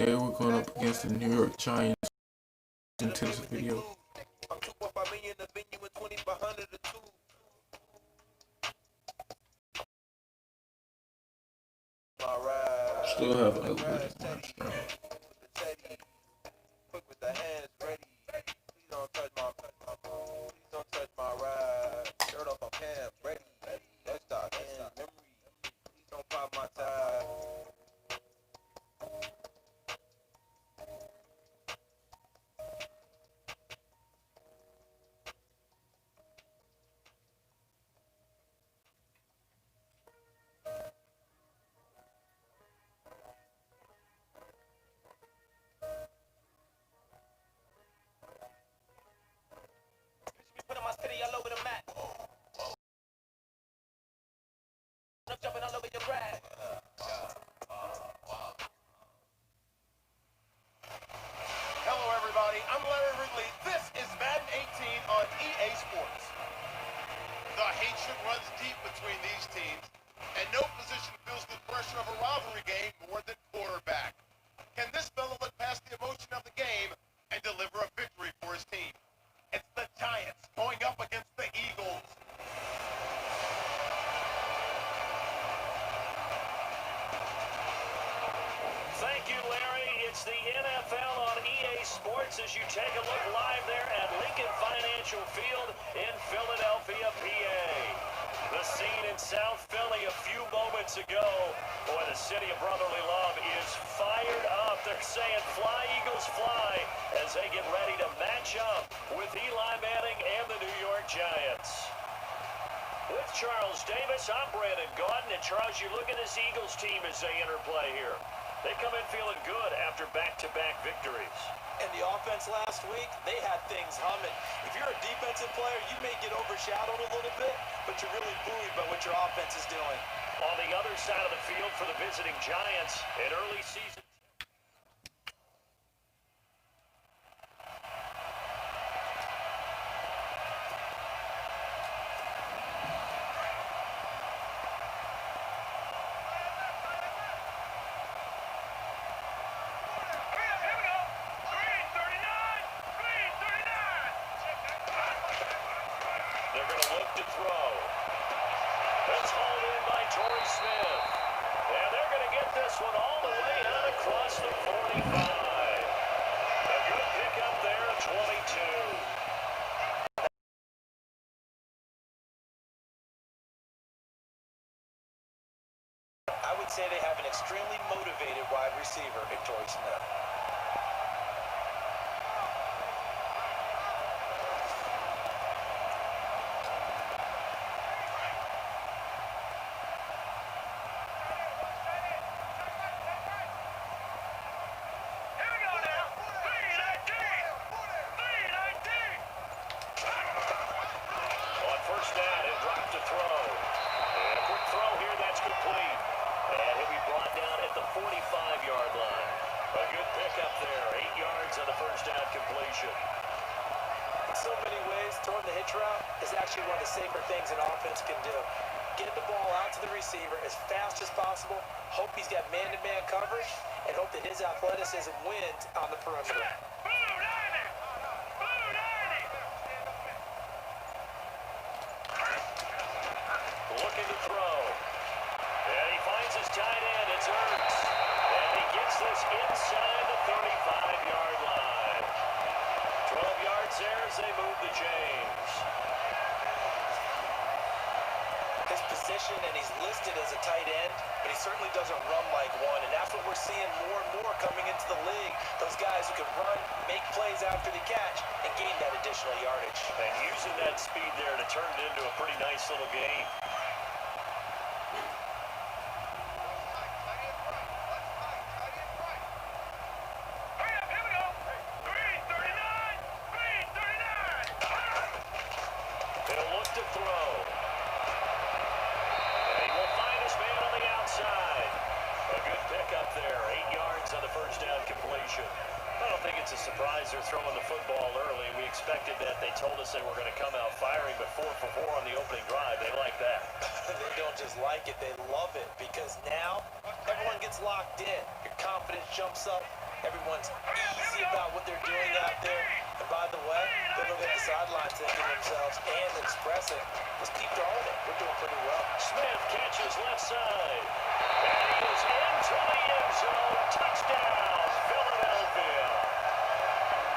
Today we're going up against the New York Giants into this video. Still have other match, bro. All over the mat. Jumping all over your rag. Hello, everybody. I'm Larry Ridley. This is Madden 18 on EA Sports. The hatred runs deep between these teams, and no position feels the pressure of a rivalry game more than quarterback. Can this fella look past the emotion of the game and deliver a victory for his team? It's the Giants going up against the Eagles. Thank you, Larry. It's the NFL on EA Sports as you take a look live there at Lincoln Financial Field in Philadelphia, PA. The scene in South Philly a few moments ago. Boy, the city of brotherly love is fired up. They're saying, "Fly, Eagles, fly," as they get ready to match up with Eli Manning and the New York Giants. With Charles Davis, I'm Brandon Gaudin. And Charles, you look at this Eagles team as they interplay here. They come in feeling good after back-to-back victories. And the offense last week, they had things humming. If you're a defensive player, you may get overshadowed a little bit, but you're really buoyed by what your offense is doing. On the other side of the field for the visiting Giants, an early season. They're going to look to throw. That's hauled in by Torrey Smith. And they're going to get this one all the way out across the 45. A good pickup there at 22. I would say they have an extremely motivated wide receiver in Torrey Smith. First down, he'll drop to throw. And a quick throw here, that's complete. And he'll be brought down at the 45-yard line. A good pickup there, 8 yards on the first down completion. In so many ways, throwing the hitch route is actually one of the safer things an offense can do. Get the ball out to the receiver as fast as possible, hope he's got man-to-man coverage, and hope that his athleticism wins on the perimeter. Looking to throw. And he finds his tight end. It's Ertz. And he gets this inside the 35-yard line. 12 yards there as they move the chains. His position, and he's listed as a tight end, but he certainly doesn't run like one. And that's what we're seeing more and more coming into the league. Those guys who can run, make plays after the catch, and gain that additional yardage. And using that speed there to turn it into a pretty nice little game. He'll look to throw. And he will find his man on the outside. A good pickup there, 8 yards on the first down completion. I don't think it's a surprise they're throwing the football early. We expected that. They told us they were going to come out firing, but 4 for 4 on the opening drive. They like that. They don't just like it, they love it, because now everyone gets locked in. Your confidence jumps up, Everyone's easy about what they're doing out there. And by the way, they'll look at the sidelines thinking themselves and expressing, let's keep throwing it. We're doing pretty well. Smith catches left side. And he is into the end zone. Touchdown, Philadelphia.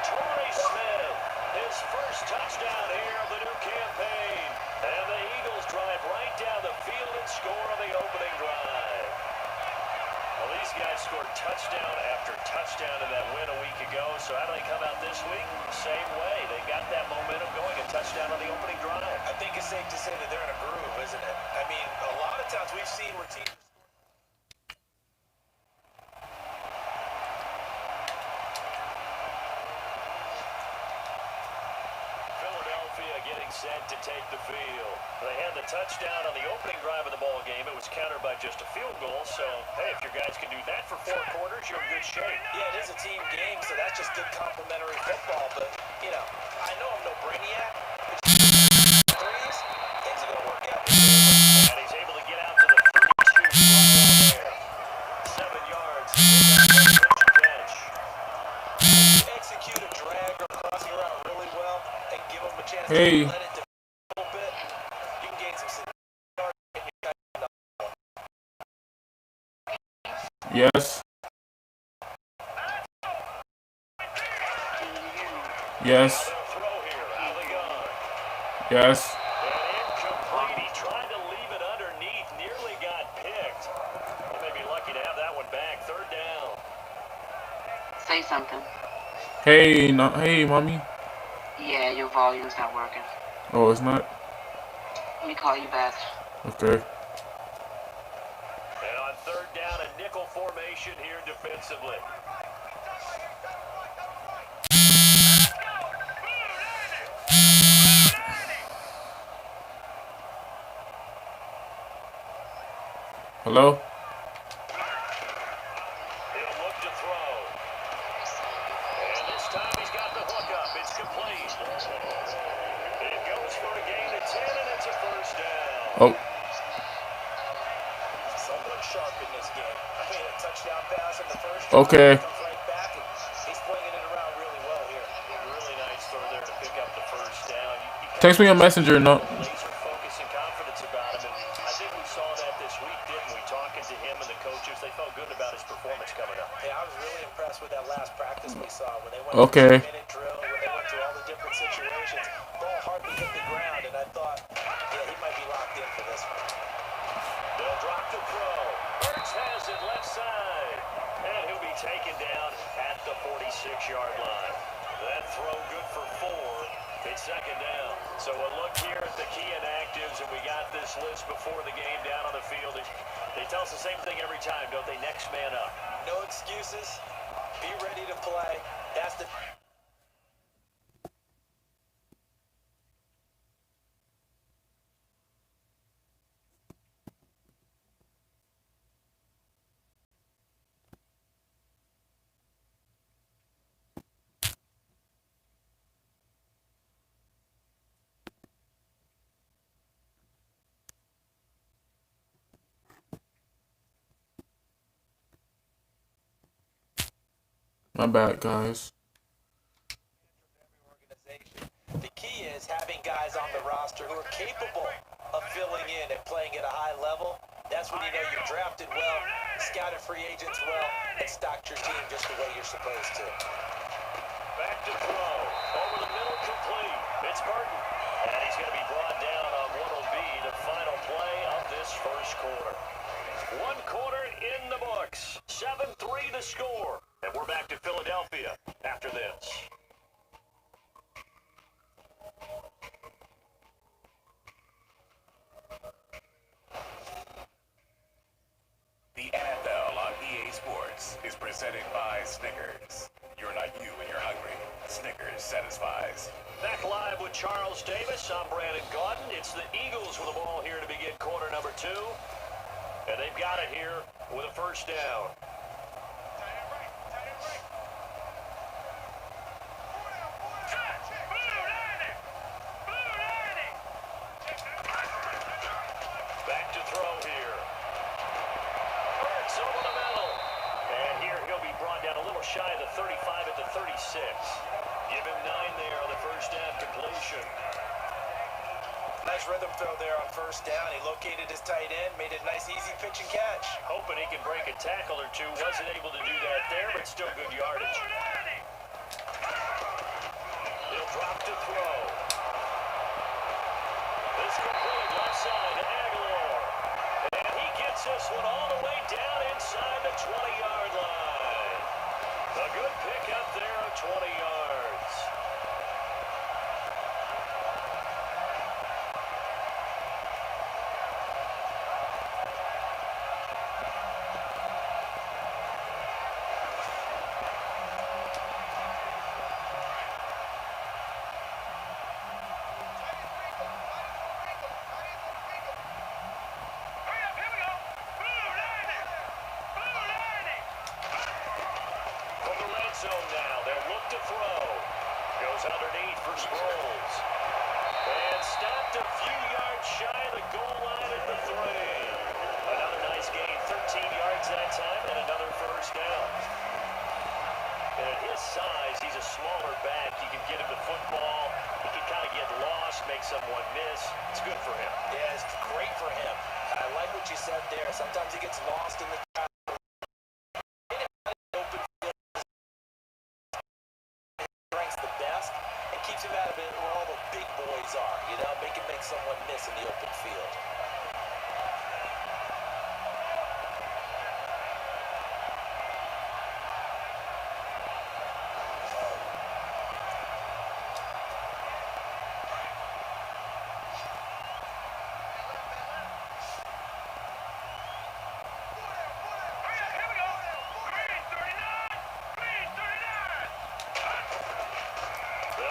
Torrey Smith, his first touchdown here of the new campaign. And the Eagles drive right down the field and score on the opening drive. Well, these guys scored touchdown after touchdown in that win a week ago. So how do they come out this week? Same way. They got that momentum going. A touchdown on the opening drive. I think it's safe to say that they're in a groove, isn't it? I mean, a lot of times we've seen where teams... Philadelphia getting set to take the field. They had the touchdown on the opening drive of the ball game. It was countered by just a field goal. So, hey, if your guys can do that for 4 quarters, you're in good shape. Yeah, it is a team game, so that's just good complementary football. But, you know, I know I'm no brainiac, but threes, things are going to work out. And he's able to get out to the 32 there. 7 yards. Catch. Execute a drag or crossing around really well and give them a chance to let it develop a little bit. You can gain some Yes. Yes. Yes. Incomplete. He tried to leave it underneath. Nearly got picked. He may be lucky to have that one back. 3rd down. Say something. Hey, hey, mommy. Yeah, your volume's not working. Oh, it's not? Let me call you back. Okay. And on 3rd down, a nickel formation here defensively. Hello? He'll look to throw. And this time he's got the hook up. It's complete. It goes for a gain of 10, and it's a 1st down. Oh. someone sharp in this game. I mean, a touchdown pass in the first. Okay. Comes right back, and he's flinging it around really well here. Really nice throw there to pick up the 1st down. Text me a messenger, no. Laser focus and confidence about him, and I think we saw that this week, didn't we? Talking to him and the coaches, they felt good about his performance coming up. Yeah, I was really impressed with that last practice we saw when they went Okay. through the minute drill, when they went through all the different situations. Ball hardly hit the ground, and I thought, yeah, he might be locked in for this one. They'll drop the throw. Hurts has it left side, and he'll be taken down at the 46-yard line. That throw good for 4. It's 2nd down. So a look here at the key inactives, and we got this list before the game down on the field. They tell us the same thing every time, don't they? Next man up. No excuses. Be ready to play. That's the... My bad, guys. The key is having guys on the roster who are capable of filling in and playing at a high level. That's when you know you've drafted well, scouted free agents well, and stocked your team just the way you're supposed to. Back to throw. Over the middle, complete. It's Burton. And he's going to be brought down on what will be the final play of this first quarter. 1 quarter in the books. 7-3 the score. And we're back to Philadelphia after this. The NFL on EA Sports is presented by Snickers. You're not you when you're hungry. Snickers satisfies. Back live with Charles Davis. I'm Brandon Gaudin. It's the Eagles with the ball here to begin quarter number 2. And they've got it here with a 1st down. Back to throw here. Hurts over the middle. And here he'll be brought down a little shy inside the 35 at the 36. Give him 9 there on the first down completion. Nice rhythm throw there on first down. He located his tight end, made it a nice, easy pitch and catch. Hoping he can break a tackle or two. Wasn't able to do that there, but still good yardage. He'll drop to throw. This complete left side to Aguilar. And he gets this one all the way down inside the 20-yard line. A good pickup there of 20 yards. Zone now. They'll look to throw. Goes underneath for Sproles. And stopped a few yards shy of the goal line at the 3. Another nice gain, 13 yards that time, and another first down. And at his size, he's a smaller back. You can get him the football. He can kind of get lost, make someone miss. It's good for him. Yeah, it's great for him. I like what you said there. Sometimes he gets lost in the crowd. Keeps him out of it where all the big boys are, you know, make someone miss in the open field.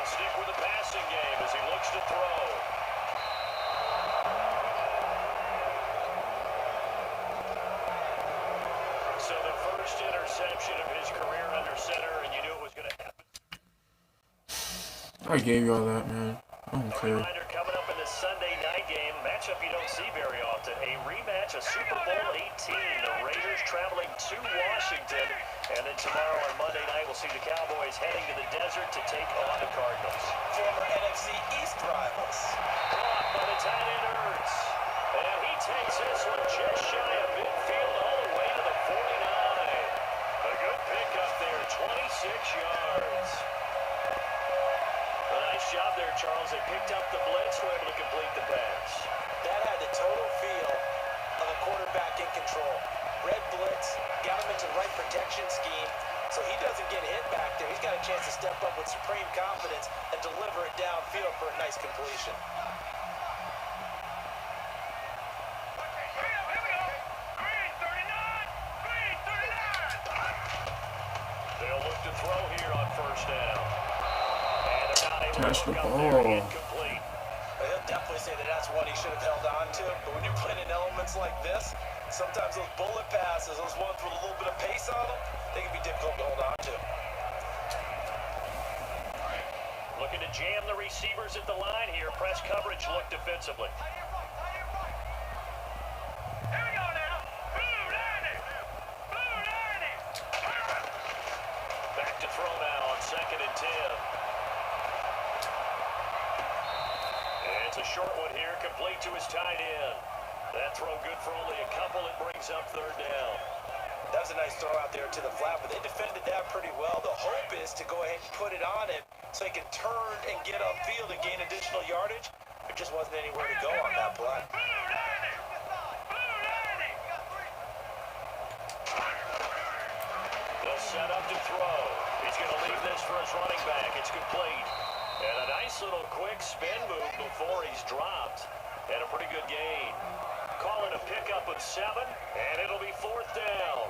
Stick with the passing game as he looks to throw. So the first interception of his career under center, and you knew it was going to happen. I gave y'all that, man. I don't care. Reminder coming up in the Sunday night game, matchup you don't see very often. A rematch of Super Bowl 18. The Raiders traveling to Washington. And then tomorrow on Monday night, we'll see the Cowboys heading to the desert to take on the Cardinals. Former NFC East rivals. Blocked by the tight end Ertz. And he takes this one just shy of midfield all the way to the 49. A good pickup there, 26 yards. A nice job there, Charles. They picked up the blitz, were able to complete the pass. That had the total feel of a quarterback in control. Red blitz, got him into the right protection scheme, so he doesn't get hit back there. He's got a chance to step up with supreme confidence and deliver it downfield for a nice completion. They'll look to throw here on first down. And they're not able Catch to the look up ball. there. Incomplete. He'll definitely say that that's one he should have held on to, but when you're playing in elements like this, sometimes those bullet passes, those ones with a little bit of pace on them, they can be difficult to hold on to. Looking to jam the receivers at the line here. Press coverage look defensively. Back to throw now on 2nd and 10. And it's a short one here, complete to his tight end. That throw good for only a couple. It brings up 3rd down. That was a nice throw out there to the flat, but they defended that pretty well. The hope is to go ahead and put it on him so he can turn and get upfield and gain additional yardage. There just wasn't anywhere to go on that play. They'll set up to throw. He's going to leave this for his running back. It's complete. And a nice little quick spin move before he's dropped. And a pretty good gain. Call it a pickup of 7, and it'll be 4th down.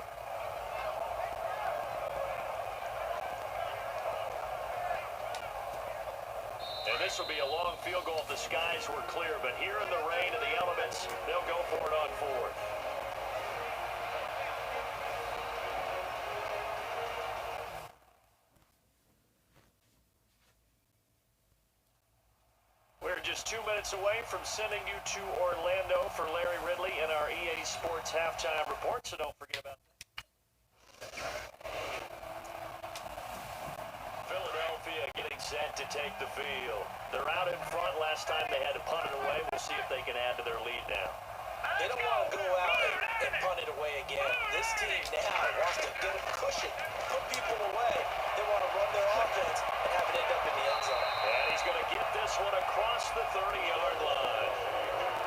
And this will be a long field goal if the skies were clear, but here in the rain and the elements, they'll go for it on 4th. Just 2 minutes away from sending you to Orlando for Larry Ridley in our EA Sports halftime report, so don't forget about that. getting set to take the field. They're out in front. Last time they had to punt it away. We'll see if they can add to their lead now. They don't want to go out and punt it away again. This team now wants to get a cushion, put people away. They want to run their offense and have it end up in the end zone. And he's going to get this one across the 30-yard line.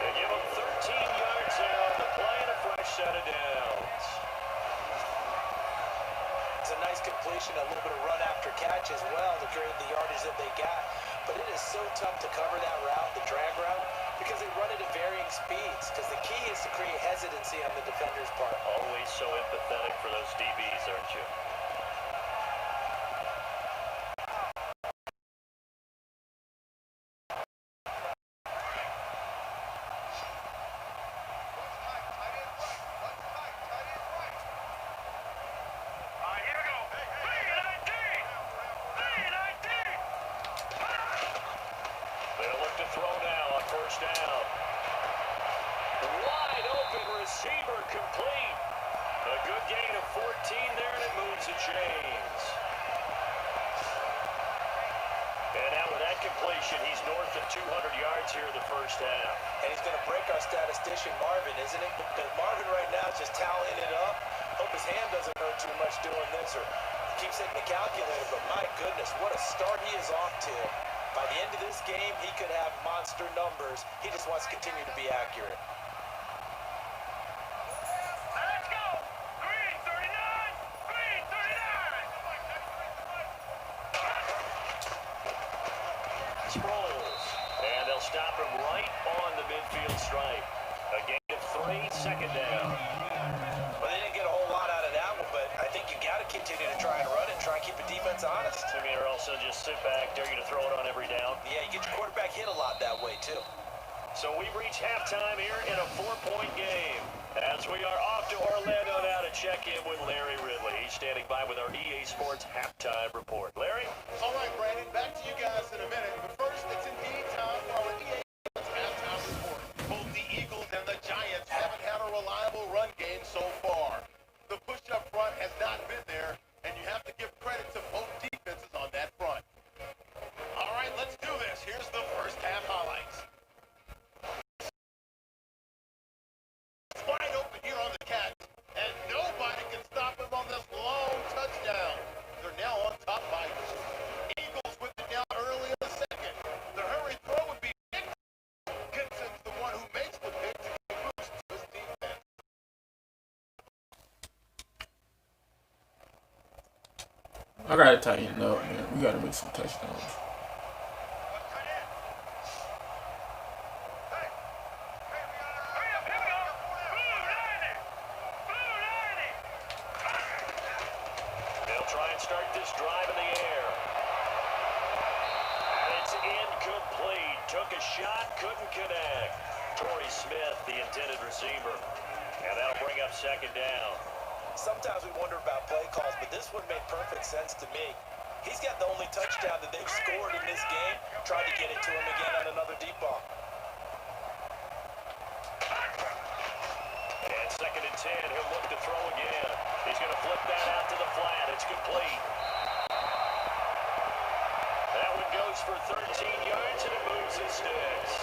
They give him 13 yards there on the play and a fresh set of downs. It's a nice completion, a little bit of run after catch as well to create the yardage that they got. But it is so tough to cover that route, the drag route, because they run it at varying speeds. Because the key is to create hesitancy on the defender's part. Always so empathetic for those DBs, aren't you? They'll look to throw now on first down. Wide open receiver complete. A good gain of 14 there, and it moves the chains. And now with that completion, he's north of 200 yards here in the first half. And he's going to break our statistician Marvin, isn't it? Because Marvin right now is just tallying it up. Hope his hand doesn't hurt too much doing this, or keeps hitting the calculator. But my goodness, what a start he is off to. By the end of this game, he could have monster numbers. He just wants to continue to be accurate. Let's go! Green 39! Green 39! Sproles. And they'll stop him right on the midfield stripe. A gain of 3, second down. Well, they didn't get a whole lot out of that one, but I think you got to continue to try and run and try and keep the defense honest. I mean, or also just sit back, dare you to throw it on every down. Yeah, you get your quarterback hit a lot that way, too. So we've reached halftime here in a 4-point game. As we are off to Orlando now to check in with Larry Ridley. He's standing by with our EA Sports halftime report. Larry? All right, Brandon, back to you guys in a minute. But first, it's indeed time for our EA Sports halftime report. Both the Eagles and the Giants haven't had a reliable run game so far. The push up front has not been there, and you have to give credit to both defenses on that front. All right, let's do this. Here's the first half highlights. Wide open here on the catch, and nobody can stop him on this long touchdown. They're now on top by Eagles with it now early in the second. The hurry throw would be Gibson's the one who makes the pick to give boost to his defense. I gotta tighten it up, man. We gotta make some touchdowns. They'll try and start this drive in the air. And it's incomplete. Took a shot, couldn't connect. Torrey Smith, the intended receiver. And that'll bring up second down. Sometimes we wonder about play calls, but this one made perfect sense to me. He's got the only touchdown that they've scored in this game. Tried to get it to him again on another deep ball. And second and 10, he'll look to throw again. He's going to flip that out to the flat. It's complete. That one goes for 13 yards, and it moves his sticks.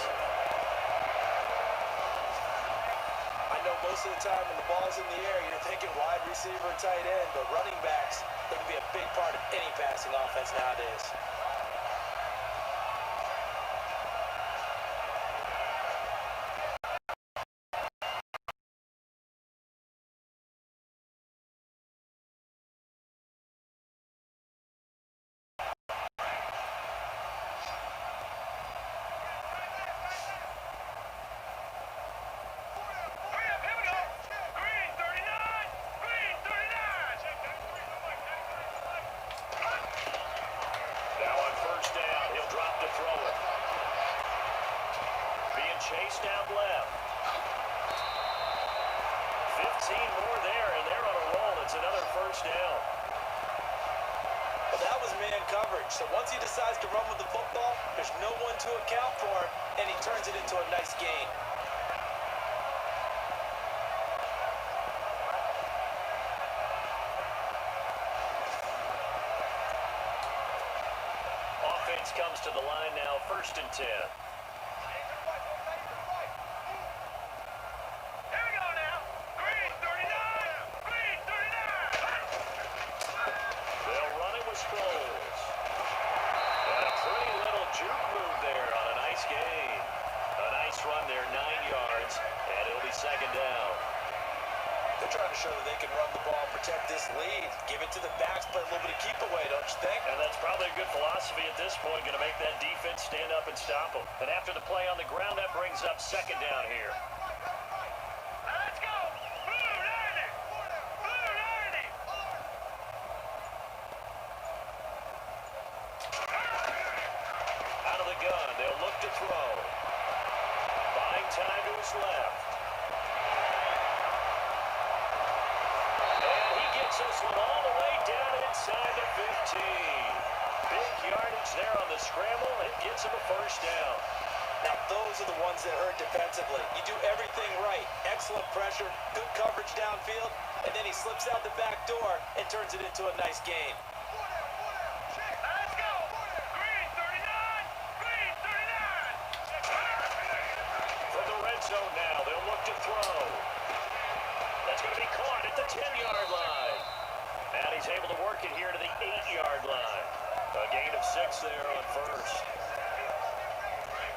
I know most of the time when the ball's in the air, you're thinking wide receiver and tight end, but running backs, they can be a big part of any passing offense nowadays. Chased out left. 15 more there, and they're on a roll. It's another first down. Well, that was man coverage. So once he decides to run with the football, there's no one to account for him, and he turns it into a nice gain. Saints comes to the line now, 1st and 10. They'll run it with Sproles. And a pretty little juke move there on a nice gain. A nice run there, 9 yards, and it'll be 2nd down. They're trying to show that they can run the ball, protect this lead, give it to the backs, play a little bit of keep away, don't you think? And that's probably a good philosophy at this point, going to make that defense stand up and stop them. And after the play on the ground, that brings up 2nd down here. Let's go! Blue 90! Blue 90! Out of the gun, they'll look to throw. Buying time to his left. And he gets this one all the way down inside the 15. Big yardage there on the scramble. It gets him a 1st down. Now, those are the ones that hurt defensively. You do everything right. Excellent pressure, good coverage downfield, and then he slips out the back door and turns it into a nice gain. Let's go! Green 39! Green 39! From the red zone now, they'll look to throw. That's going to be caught at the 10-yard line. And he's able to work it here to the 8-yard line. A gain of 6 there on 1st.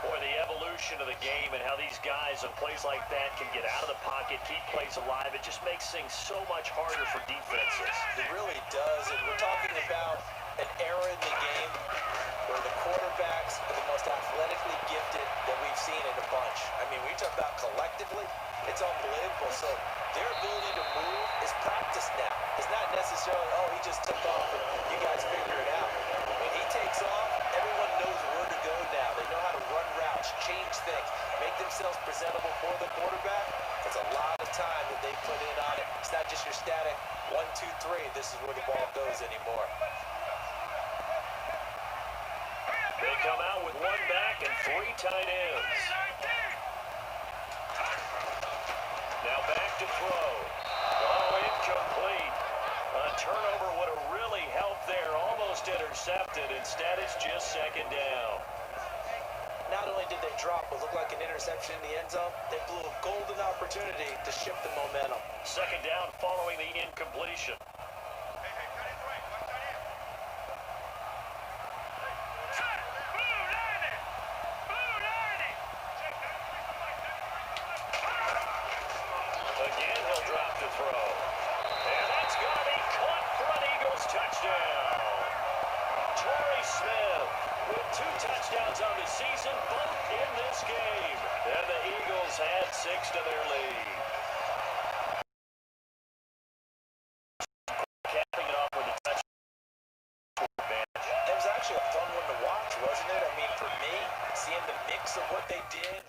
Boy, the evolution of the game and how these guys on plays like that can get out of the pocket, keep plays alive, it just makes things so much harder for defenses. It really does, and we're talking about an era in the game where the quarterbacks are the most athletically gifted that we've seen in a bunch. I mean, we talk about collectively, it's unbelievable. So their ability to move is practiced now. It's not necessarily, oh, he just took off and you guys figure it out. When he takes off, everyone knows where to go now. They know how to run routes, change things, make themselves presentable for the quarterback. That's a lot of time that they put in on it. It's not just your static 1, 2, 3. This is where the ball goes anymore. They come out with 1 back and 3 tight ends. Now back to throw. Oh, incomplete. A turnover would have really helped there. Almost intercepted. Instead, it's just 2nd down. Not only did they drop what looked like an interception in the end zone, they blew a golden opportunity to shift the momentum. 2nd down following the incompletion. Again, he'll drop to throw. And that's going to be caught for an Eagles touchdown. Torrey Smith with 2 touchdowns on the season, both in this game. And the Eagles add 6 to their lead. Capping it off with a touchdown advantage. It was actually a fun one to watch, wasn't it? I mean, for me, seeing the mix of what they did.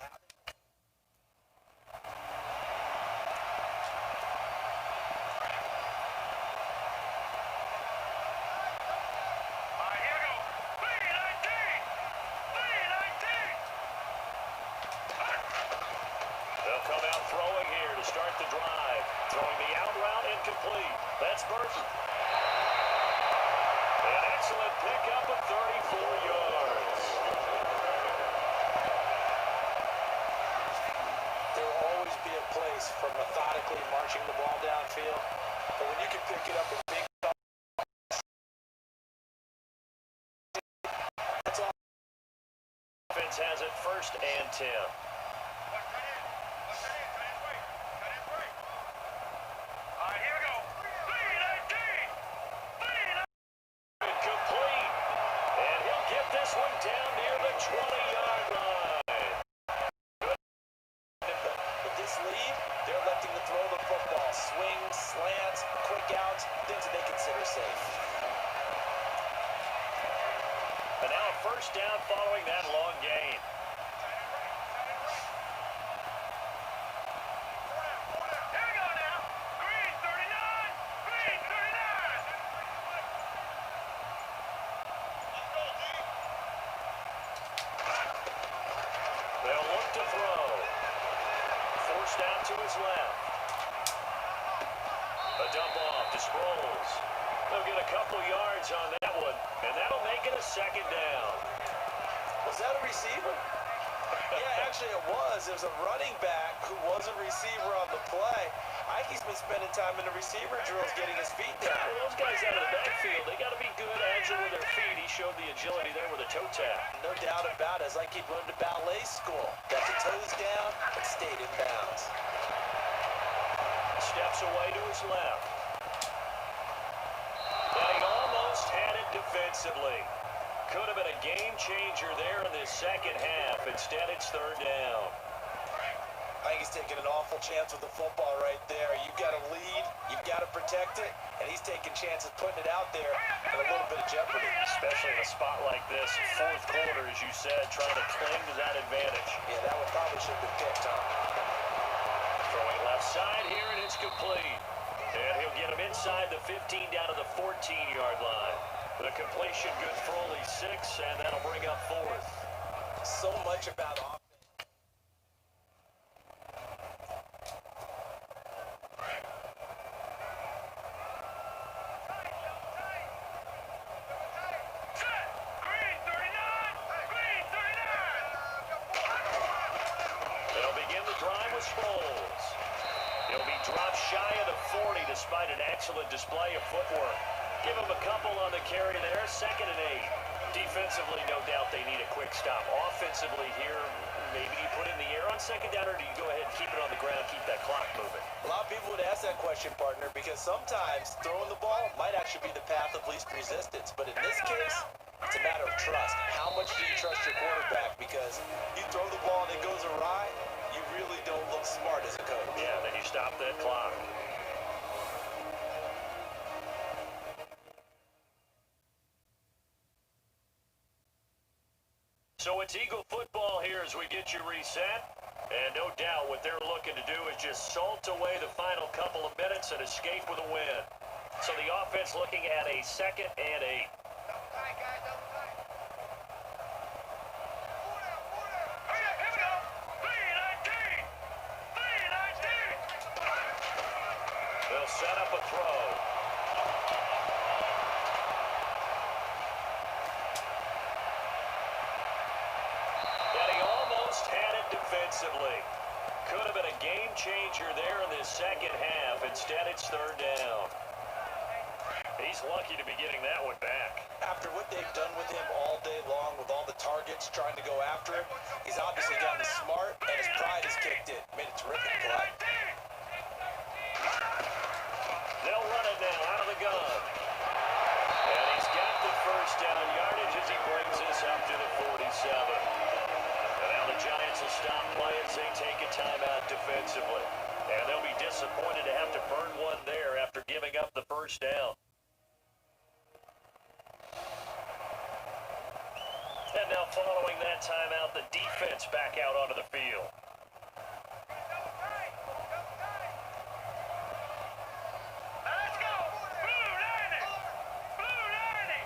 They'll come out throwing here to start the drive. Throwing the out route incomplete. That's Burton. An excellent pickup of 34 yards. There will always be a place for methodically marching the ball downfield. But when you can pick it up in big, that's all. Offense has it 1st and 10. Complete. And he'll get this one down near the 20-yard line. With this lead, they're electing to throw the football. Swings, slants, quick outs, things that they consider safe. And now a 1st down following that long gain. They'll look to throw. Forced out to his left. A dump off to Sproles. They'll get a couple yards on that one. And that'll make it a second down. Was that a receiver? Yeah, actually it was. It was a running back who was a receiver on the play. Ike's been spending time in the receiver drills getting his feet down. Well, those guys out of the backfield, they got to be good, agile with their feet. He showed the agility there with a toe tap. No doubt about it. It's like he'd run to ballet school. Got the toes down and stayed in bounds. Steps away to his left. And he almost had it defensively. Could have been a game changer there in this second half. Instead, it's third down. I think he's taking an awful chance with the football right there. You've got to lead, you've got to protect it, and he's taking chances putting it out there in a little bit of jeopardy. Especially in a spot like this, fourth quarter, as you said, trying to cling to that advantage. Yeah, that one probably should have been picked, Tom. Throwing left side here, and it's complete. And he'll get him inside the 15 down to the 14-yard line. The completion good for only 6, and that'll bring up fourth. So much about offense. Green 39! Green 39! They'll begin the drive with Sproles. He'll be dropped shy of the 40 despite an excellent display of footwork. Give him a couple on the carry there, 2nd and 8. Defensively, no doubt they need a quick stop. Offensively here, maybe you put it in the air on 2nd down, or do you go ahead and keep it on the ground, keep that clock moving? A lot of people would ask that question, partner, because sometimes throwing the ball might actually be the path of least resistance. But in this case, it's a matter of trust. How much do you trust your quarterback? Because you throw the ball and it goes awry, you really don't look smart as a coach. Yeah, then you stop that clock. So it's Eagle football here as we get you reset. And no doubt what they're looking to do is just salt away the final couple of minutes and escape with a win. So the offense looking at a 2nd and 8. Double tight, guys, double tight. Here we go. 319! 319! They'll set up a throw. And he almost had it defensively. Could have been a game changer there in this second half. Instead, it's third down. He's lucky to be getting that one back. After what they've done with him all day long, with all the targets trying to go after him, he's obviously gotten smart, and his pride has kicked in. Made a terrific play. They'll run it now out of the gun. And he's got the first down yardage as he brings this up to the 47. And now the Giants will stop play as they take a timeout defensively. And they'll be disappointed to have to burn one there after giving up the first down. And now following that timeout, the defense back out onto the field. Let's go! Blue 90! Blue 90!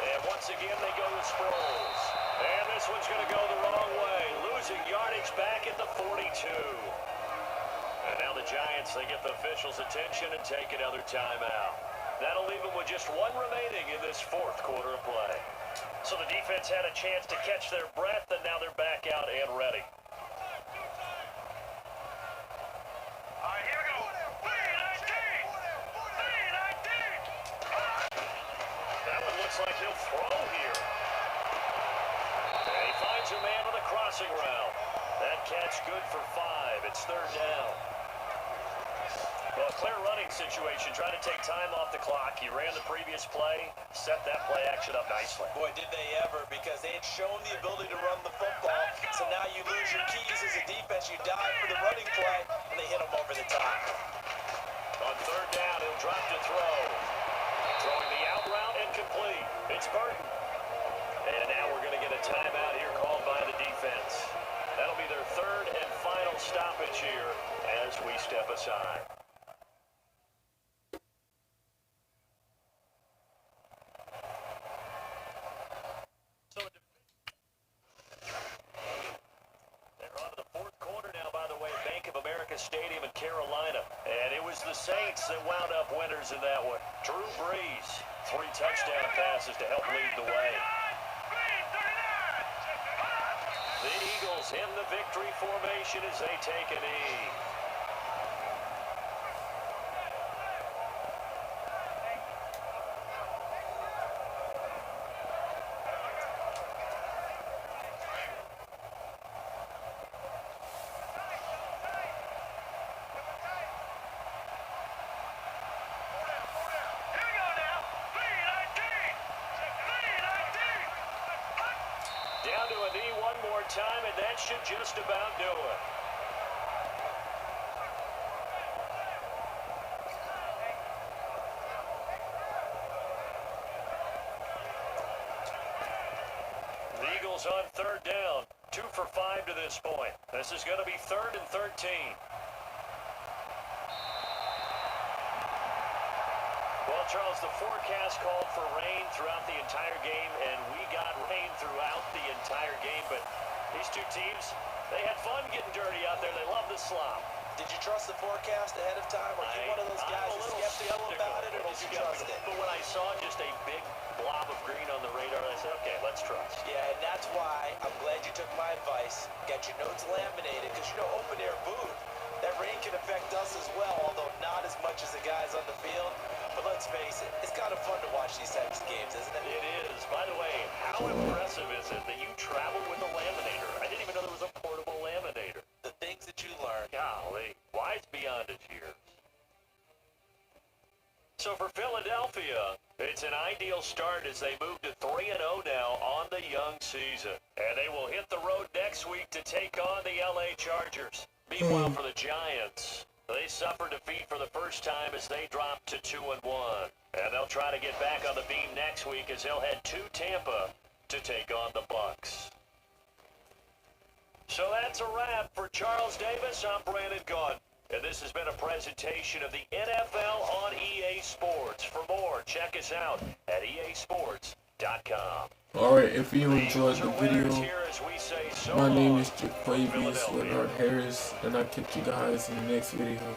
And once again, they go with Sproles. And this one's going to go the wrong way. Losing yardage back at the 42. And now the Giants, they get the officials' attention and take another timeout. That'll leave them with just one remaining in this fourth quarter of play. So the defense had a chance to catch their breath, and now they're back out and ready. All right, here we go. 319! 319! That one looks like he'll throw here. And he finds a man on the crossing route. That catch good for 5. It's third down. Well, a clear running situation, trying to take time off the clock. He ran the previous play, set that play action up nicely. Boy, did they ever, because they had shown the ability to run the football. So now you lose your keys as a defense. You dive for the running play, and they hit them over the top. On third down, he'll drop to throw. Throwing the out route and complete. It's Burton. And now we're going to get a timeout here called by the defense. That'll be their third and final stoppage here as we step aside. Stadium in Carolina. And it was the Saints that wound up winners in that one. Drew Brees, 3 touchdown passes to help lead the way. The Eagles in the victory formation as they take a knee. Down to a knee one more time, and that should just about do it. The Eagles on 3rd down, 2 for 5 to this point. This is going to be 3rd and 13. Well, Charles, the forecast called for rain throughout the entire game, and we got rain throughout the entire game. But these two teams, they had fun getting dirty out there. They love the slop. Did you trust the forecast ahead of time? Are you one of those guys that's skeptical about it, or did you trust it? But when I saw just a big blob of green on the radar, I said, okay, let's trust. Yeah, and that's why I'm glad you took my advice. Got your notes laminated, because you know open-air booth, that rain can affect us as well, although not as much as the guys on the field. But let's face it, it's kind of fun to watch these types of games, isn't it? It is. By the way, how impressive is it that you traveled with a laminator? I didn't even know there was a portable laminator. The things that you learn. Golly, wise beyond its years. So for Philadelphia, it's an ideal start as they move to 3-0 now on the young season. And they will hit the road next week to take on the LA Chargers. Meanwhile, for the Giants, they suffered defeat for the first time as they dropped to 2-1. And they'll try to get back on the beam next week as they'll head to Tampa to take on the Bucs. So that's a wrap for Charles Davis. I'm Brandon Gaudin. And this has been a presentation of the NFL on EA Sports. For more, check us out at easports.com. Alright, if you enjoyed the video, my name is Jaquavius Leonard Harris, and I'll catch you guys in the next video.